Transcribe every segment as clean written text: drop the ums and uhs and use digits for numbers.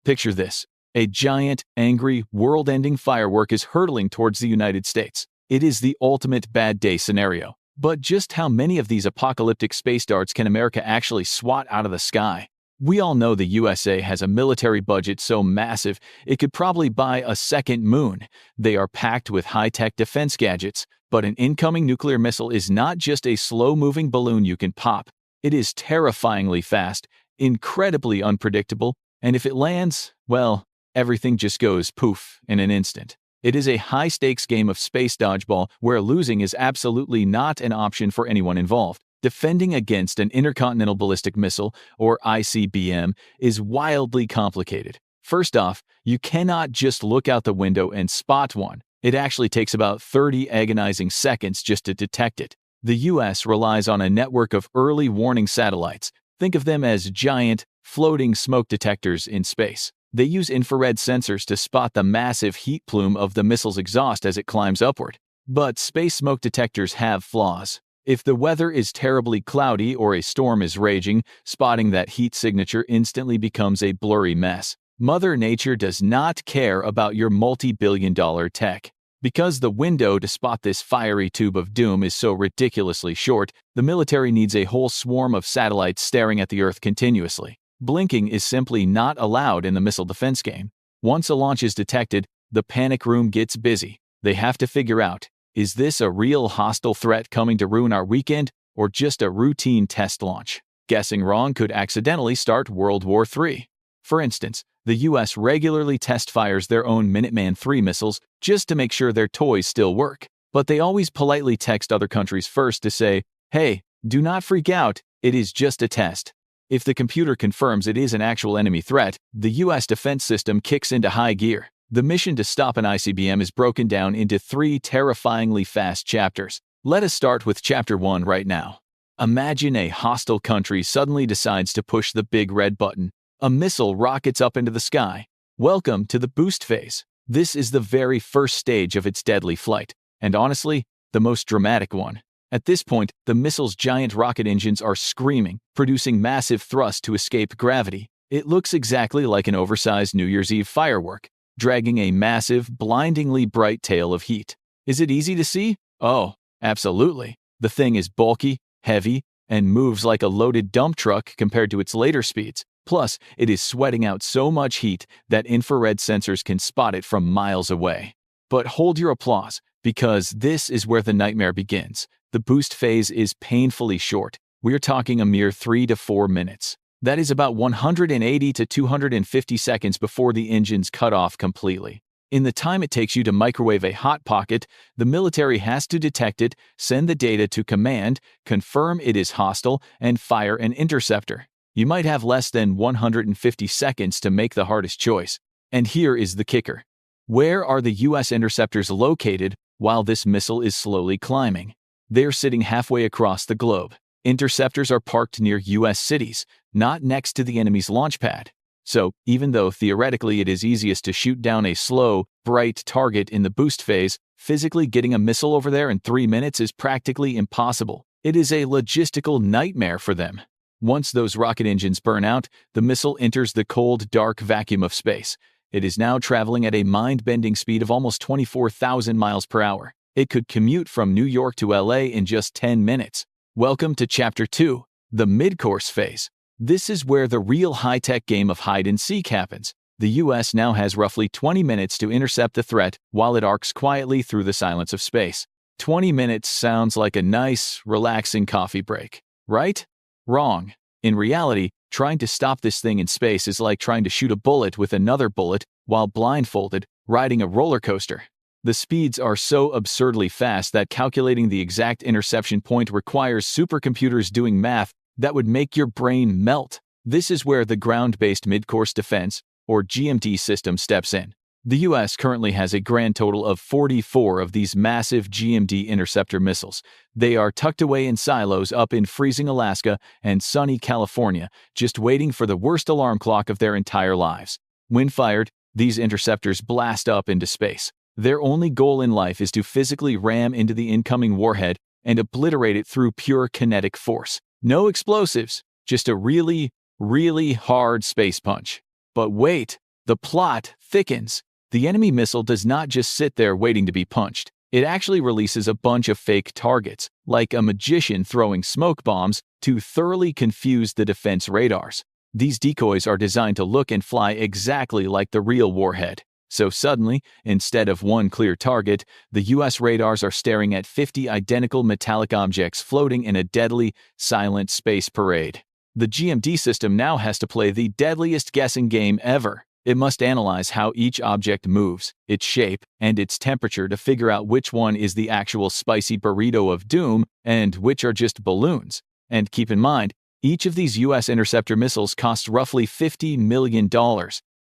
Picture this. A giant, angry, world-ending firework is hurtling towards the United States. It is the ultimate bad day scenario. But just how many of these apocalyptic space darts can America actually swat out of the sky? We all know the USA has a military budget so massive it could probably buy a second moon. They are packed with high-tech defense gadgets, but an incoming nuclear missile is not just a slow-moving balloon you can pop. It is terrifyingly fast, incredibly unpredictable, and if it lands, well, everything just goes poof in an instant. It is a high-stakes game of space dodgeball where losing is absolutely not an option for anyone involved. Defending against an Intercontinental Ballistic Missile, or ICBM, is wildly complicated. First off, you cannot just look out the window and spot one. It actually takes about 30 agonizing seconds just to detect it. The US relies on a network of early warning satellites. Think of them as giant, floating smoke detectors in space. They use infrared sensors to spot the massive heat plume of the missile's exhaust as it climbs upward. But space smoke detectors have flaws. If the weather is terribly cloudy or a storm is raging, spotting that heat signature instantly becomes a blurry mess. Mother Nature does not care about your multi-billion-dollar tech. Because the window to spot this fiery tube of doom is so ridiculously short, the military needs a whole swarm of satellites staring at the Earth continuously. Blinking is simply not allowed in the missile defense game. Once a launch is detected, the panic room gets busy. They have to figure out, is this a real hostile threat coming to ruin our weekend, or just a routine test launch? Guessing wrong could accidentally start World War III. For instance, the US regularly test fires their own Minuteman III missiles just to make sure their toys still work. But they always politely text other countries first to say, hey, do not freak out, it is just a test. If the computer confirms it is an actual enemy threat, the US defense system kicks into high gear. The mission to stop an ICBM is broken down into 3 terrifyingly fast chapters. Let us start with Chapter 1 right now. Imagine a hostile country suddenly decides to push the big red button. A missile rockets up into the sky. Welcome to the boost phase. This is the very first stage of its deadly flight, and honestly, the most dramatic one. At this point, the missile's giant rocket engines are screaming, producing massive thrust to escape gravity. It looks exactly like an oversized New Year's Eve firework, dragging a massive, blindingly bright tail of heat. Is it easy to see? Oh, absolutely. The thing is bulky, heavy, and moves like a loaded dump truck compared to its later speeds. Plus, it is sweating out so much heat that infrared sensors can spot it from miles away. But hold your applause, because this is where the nightmare begins. The boost phase is painfully short. We're talking a mere 3 to 4 minutes. That is about 180 to 250 seconds before the engines cut off completely. In the time it takes you to microwave a hot pocket, the military has to detect it, send the data to command, confirm it is hostile, and fire an interceptor. You might have less than 150 seconds to make the hardest choice. And here is the kicker. Where are the US interceptors located while this missile is slowly climbing? They're sitting halfway across the globe. Interceptors are parked near US cities, not next to the enemy's launch pad. So, even though theoretically it is easiest to shoot down a slow, bright target in the boost phase, physically getting a missile over there in 3 minutes is practically impossible. It is a logistical nightmare for them. Once those rocket engines burn out, the missile enters the cold, dark vacuum of space. It is now traveling at a mind-bending speed of almost 24,000 miles per hour. It could commute from New York to LA in just 10 minutes. Welcome to Chapter 2, the Midcourse phase. This is where the real high-tech game of hide-and-seek happens. The US now has roughly 20 minutes to intercept the threat while it arcs quietly through the silence of space. 20 minutes sounds like a nice, relaxing coffee break, right? Wrong. In reality, trying to stop this thing in space is like trying to shoot a bullet with another bullet while blindfolded, riding a roller coaster. The speeds are so absurdly fast that calculating the exact interception point requires supercomputers doing math that would make your brain melt. This is where the ground-based midcourse defense, or GMD system, steps in. The US currently has a grand total of 44 of these massive GMD interceptor missiles. They are tucked away in silos up in freezing Alaska and sunny California, just waiting for the worst alarm clock of their entire lives. When fired, these interceptors blast up into space. Their only goal in life is to physically ram into the incoming warhead and obliterate it through pure kinetic force. No explosives, just a really, really hard space punch. But wait, The plot thickens. The enemy missile does not just sit there waiting to be punched. It actually releases a bunch of fake targets, like a magician throwing smoke bombs, to thoroughly confuse the defense radars. These decoys are designed to look and fly exactly like the real warhead. So suddenly, instead of one clear target, the US radars are staring at 50 identical metallic objects floating in a deadly, silent space parade. The GMD system now has to play the deadliest guessing game ever. It must analyze how each object moves, its shape, and its temperature to figure out which one is the actual spicy burrito of doom and which are just balloons. And keep in mind, each of these US interceptor missiles costs roughly $50 million.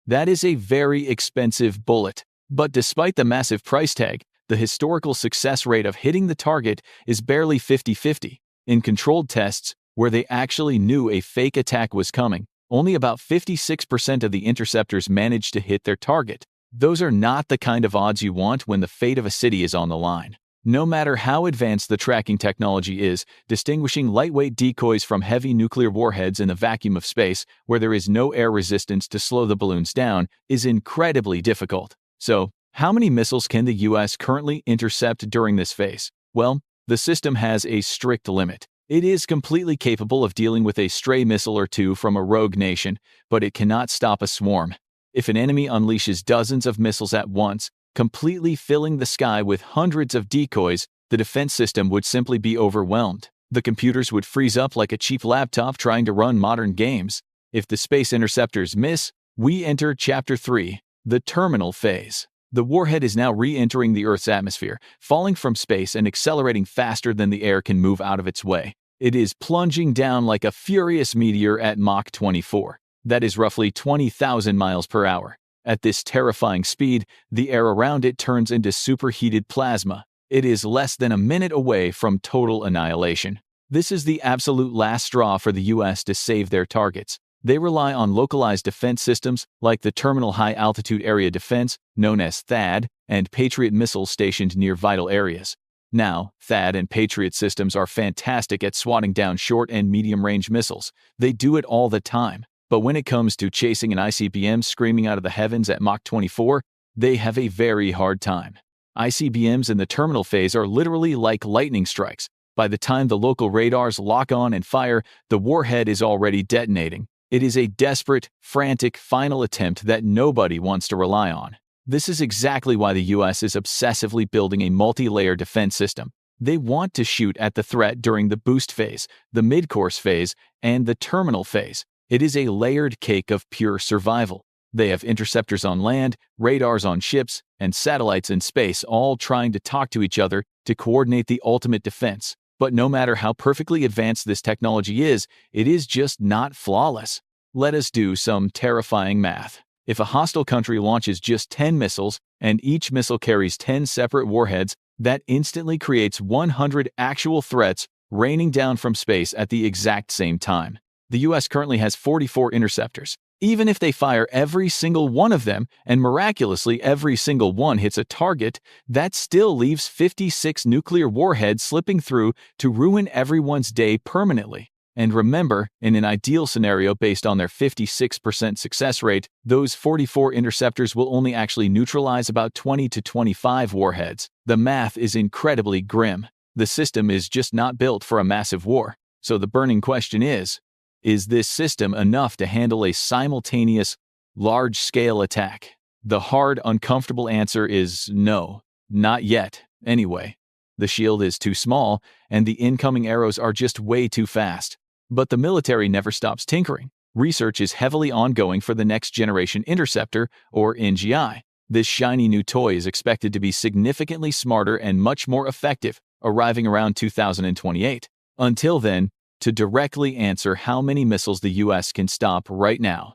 That is a very expensive bullet. But despite the massive price tag, the historical success rate of hitting the target is barely 50-50. In controlled tests, where they actually knew a fake attack was coming, only about 56% of the interceptors managed to hit their target. Those are not the kind of odds you want when the fate of a city is on the line. No matter how advanced the tracking technology is, distinguishing lightweight decoys from heavy nuclear warheads in the vacuum of space, where there is no air resistance to slow the balloons down, is incredibly difficult. So, how many missiles can the US currently intercept during this phase? Well, the system has a strict limit. It is completely capable of dealing with a stray missile or two from a rogue nation, but it cannot stop a swarm. If an enemy unleashes dozens of missiles at once, completely filling the sky with hundreds of decoys, the defense system would simply be overwhelmed. The computers would freeze up like a cheap laptop trying to run modern games. If the space interceptors miss, we enter Chapter 3, the terminal phase. The warhead is now re-entering the Earth's atmosphere, falling from space and accelerating faster than the air can move out of its way. It is plunging down like a furious meteor at Mach 24. That is roughly 20,000 miles per hour. At this terrifying speed, the air around it turns into superheated plasma. It is less than a minute away from total annihilation. This is the absolute last straw for the US to save their targets. They rely on localized defense systems like the Terminal High Altitude Area Defense, known as THAAD, and Patriot missiles stationed near vital areas. Now, THAAD and Patriot systems are fantastic at swatting down short and medium-range missiles. They do it all the time. But when it comes to chasing an ICBM screaming out of the heavens at Mach 24, they have a very hard time. ICBMs in the terminal phase are literally like lightning strikes. By the time the local radars lock on and fire, the warhead is already detonating. It is a desperate, frantic final attempt that nobody wants to rely on. This is exactly why the US is obsessively building a multi-layer defense system. They want to shoot at the threat during the boost phase, the midcourse phase, and the terminal phase. It is a layered cake of pure survival. They have interceptors on land, radars on ships, and satellites in space, all trying to talk to each other to coordinate the ultimate defense. But no matter how perfectly advanced this technology is, it is just not flawless. Let us do some terrifying math. If a hostile country launches just 10 missiles, and each missile carries 10 separate warheads, that instantly creates 100 actual threats raining down from space at the exact same time. The US currently has 44 interceptors. Even if they fire every single one of them, and miraculously every single one hits a target, that still leaves 56 nuclear warheads slipping through to ruin everyone's day permanently. And remember, in an ideal scenario based on their 56% success rate, those 44 interceptors will only actually neutralize about 20 to 25 warheads. The math is incredibly grim. The system is just not built for a massive war. So the burning question is this system enough to handle a simultaneous, large-scale attack? The hard, uncomfortable answer is no, not yet, anyway. The shield is too small, and the incoming arrows are just way too fast. But the military never stops tinkering. Research is heavily ongoing for the Next Generation Interceptor, or NGI. This shiny new toy is expected to be significantly smarter and much more effective, arriving around 2028. Until then, to directly answer how many missiles the US can stop right now.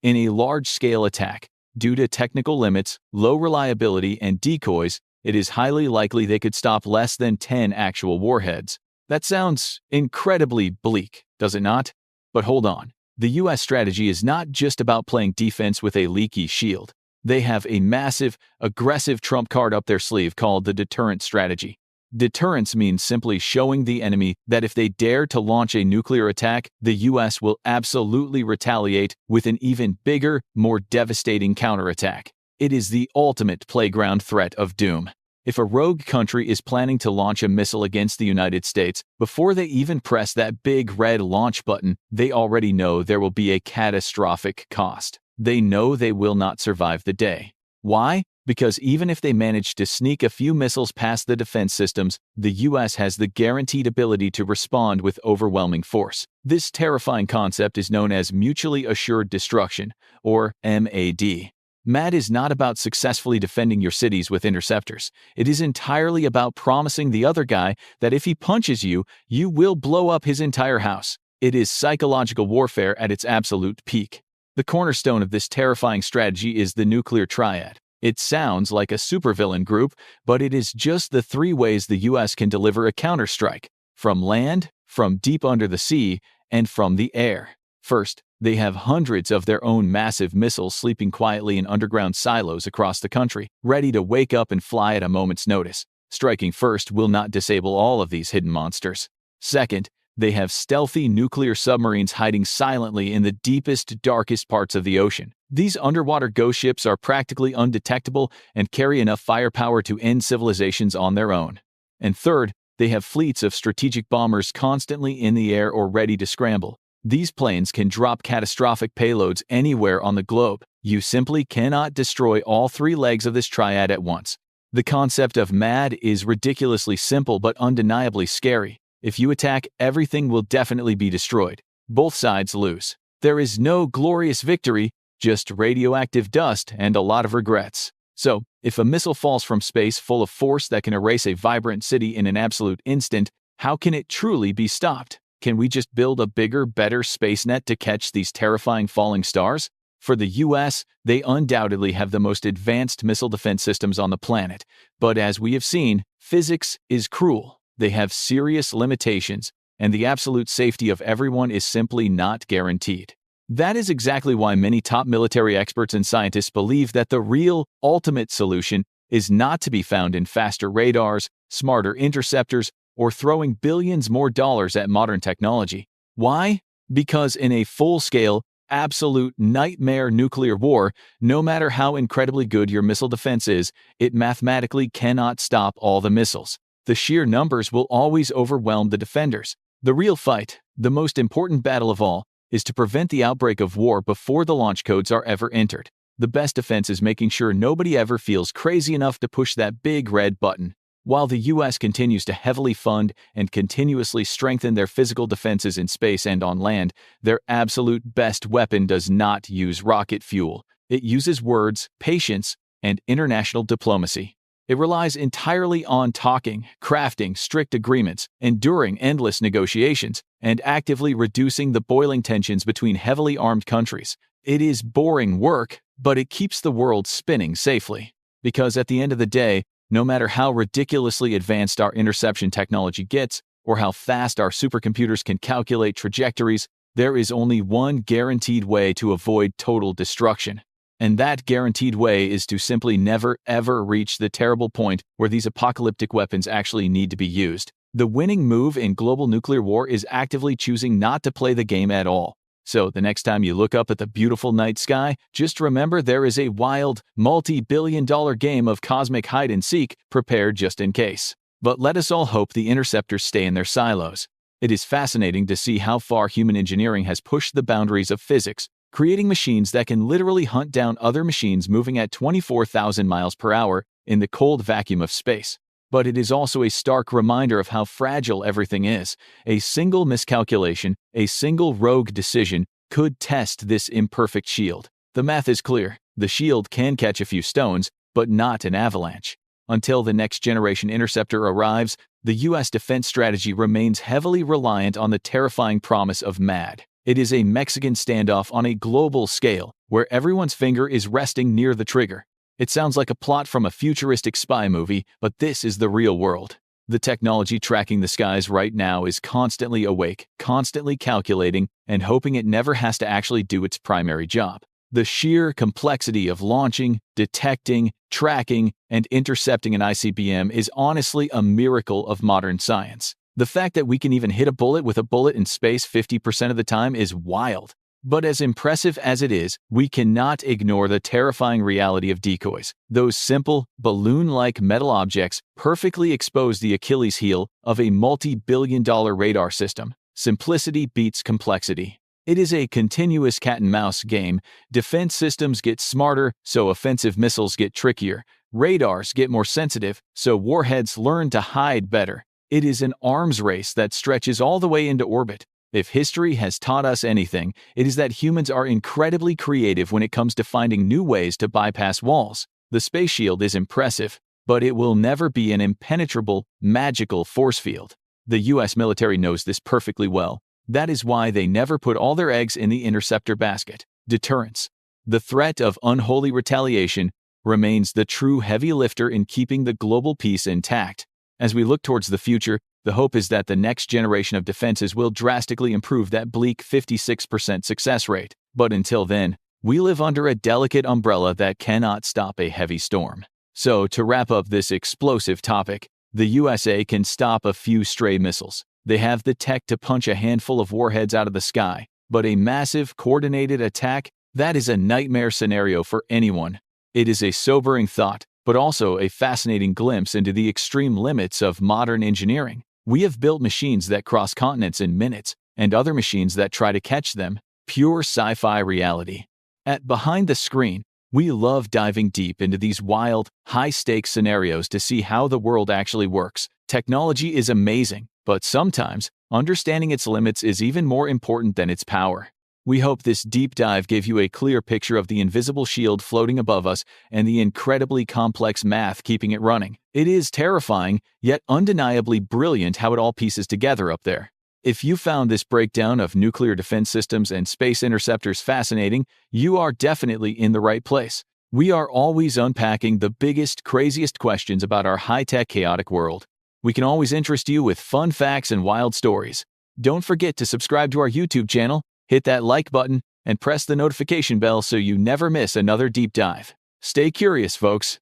In a large-scale attack, due to technical limits, low reliability, and decoys, it is highly likely they could stop less than 10 actual warheads. That sounds incredibly bleak, does it not? But hold on. The US strategy is not just about playing defense with a leaky shield. They have a massive, aggressive trump card up their sleeve called the deterrent strategy. Deterrence means simply showing the enemy that if they dare to launch a nuclear attack, the US will absolutely retaliate with an even bigger, more devastating counterattack. It is the ultimate playground threat of doom. If a rogue country is planning to launch a missile against the United States, before they even press that big red launch button, they already know there will be a catastrophic cost. They know they will not survive the day. Why? Because even if they manage to sneak a few missiles past the defense systems, the US has the guaranteed ability to respond with overwhelming force. This terrifying concept is known as mutually assured destruction, or MAD. MAD is not about successfully defending your cities with interceptors. It is entirely about promising the other guy that if he punches you, you will blow up his entire house. It is psychological warfare at its absolute peak. The cornerstone of this terrifying strategy is the nuclear triad. It sounds like a supervillain group, but it is just the three ways the US can deliver a counterstrike: from land, from deep under the sea, and from the air. First, they have hundreds of their own massive missiles sleeping quietly in underground silos across the country, ready to wake up and fly at a moment's notice. Striking first will not disable all of these hidden monsters. Second, they have stealthy nuclear submarines hiding silently in the deepest, darkest parts of the ocean. These underwater ghost ships are practically undetectable and carry enough firepower to end civilizations on their own. And third, they have fleets of strategic bombers constantly in the air or ready to scramble. These planes can drop catastrophic payloads anywhere on the globe. You simply cannot destroy all three legs of this triad at once. The concept of MAD is ridiculously simple but undeniably scary. If you attack, everything will definitely be destroyed. Both sides lose. There is no glorious victory, just radioactive dust and a lot of regrets. So, if a missile falls from space full of force that can erase a vibrant city in an absolute instant, how can it truly be stopped? Can we just build a bigger, better space net to catch these terrifying falling stars? For the US, they undoubtedly have the most advanced missile defense systems on the planet. But as we have seen, physics is cruel. They have serious limitations, and the absolute safety of everyone is simply not guaranteed. That is exactly why many top military experts and scientists believe that the real, ultimate solution is not to be found in faster radars, smarter interceptors, or throwing billions more dollars at modern technology. Why? Because in a full-scale, absolute nightmare nuclear war, no matter how incredibly good your missile defense is, it mathematically cannot stop all the missiles. The sheer numbers will always overwhelm the defenders. The real fight, the most important battle of all, is to prevent the outbreak of war before the launch codes are ever entered. The best defense is making sure nobody ever feels crazy enough to push that big red button. While the US continues to heavily fund and continuously strengthen their physical defenses in space and on land, their absolute best weapon does not use rocket fuel. It uses words, patience, and international diplomacy. It relies entirely on talking, crafting strict agreements, enduring endless negotiations, and actively reducing the boiling tensions between heavily armed countries. It is boring work, but it keeps the world spinning safely. Because at the end of the day, no matter how ridiculously advanced our interception technology gets, or how fast our supercomputers can calculate trajectories, there is only one guaranteed way to avoid total destruction. And that guaranteed way is to simply never, ever reach the terrible point where these apocalyptic weapons actually need to be used. The winning move in global nuclear war is actively choosing not to play the game at all. So the next time you look up at the beautiful night sky, just remember there is a wild, multi-billion-dollar game of cosmic hide-and-seek prepared just in case. But let us all hope the interceptors stay in their silos. It is fascinating to see how far human engineering has pushed the boundaries of physics, creating machines that can literally hunt down other machines moving at 24,000 miles per hour in the cold vacuum of space. But it is also a stark reminder of how fragile everything is. A single miscalculation, a single rogue decision, could test this imperfect shield. The math is clear. The shield can catch a few stones, but not an avalanche. Until the Next Generation Interceptor arrives, the US defense strategy remains heavily reliant on the terrifying promise of MAD. It is a Mexican standoff on a global scale, where everyone's finger is resting near the trigger. It sounds like a plot from a futuristic spy movie, but this is the real world. The technology tracking the skies right now is constantly awake, constantly calculating, and hoping it never has to actually do its primary job. The sheer complexity of launching, detecting, tracking, and intercepting an ICBM is honestly a miracle of modern science. The fact that we can even hit a bullet with a bullet in space 50% of the time is wild. But as impressive as it is, we cannot ignore the terrifying reality of decoys. Those simple, balloon-like metal objects perfectly expose the Achilles heel of a multi-billion-dollar radar system. Simplicity beats complexity. It is a continuous cat-and-mouse game. Defense systems get smarter, so offensive missiles get trickier. Radars get more sensitive, so warheads learn to hide better. It is an arms race that stretches all the way into orbit. If history has taught us anything, it is that humans are incredibly creative when it comes to finding new ways to bypass walls. The space shield is impressive, but it will never be an impenetrable, magical force field. The US military knows this perfectly well. That is why they never put all their eggs in the interceptor basket. Deterrence. The threat of unholy retaliation remains the true heavy lifter in keeping the global peace intact. As we look towards the future, the hope is that the next generation of defenses will drastically improve that bleak 56% success rate. But until then, we live under a delicate umbrella that cannot stop a heavy storm. So, to wrap up this explosive topic, the USA can stop a few stray missiles. They have the tech to punch a handful of warheads out of the sky, but a massive, coordinated attack, that is a nightmare scenario for anyone. It is a sobering thought, but also a fascinating glimpse into the extreme limits of modern engineering. We have built machines that cross continents in minutes, and other machines that try to catch them. Pure sci-fi reality. At Behind the Screen, we love diving deep into these wild, high-stakes scenarios to see how the world actually works. Technology is amazing, but sometimes, understanding its limits is even more important than its power. We hope this deep dive gave you a clear picture of the invisible shield floating above us and the incredibly complex math keeping it running. It is terrifying, yet undeniably brilliant how it all pieces together up there. If you found this breakdown of nuclear defense systems and space interceptors fascinating, you are definitely in the right place. We are always unpacking the biggest, craziest questions about our high-tech, chaotic world. We can always interest you with fun facts and wild stories. Don't forget to subscribe to our YouTube channel, hit that like button, and press the notification bell so you never miss another deep dive. Stay curious, folks.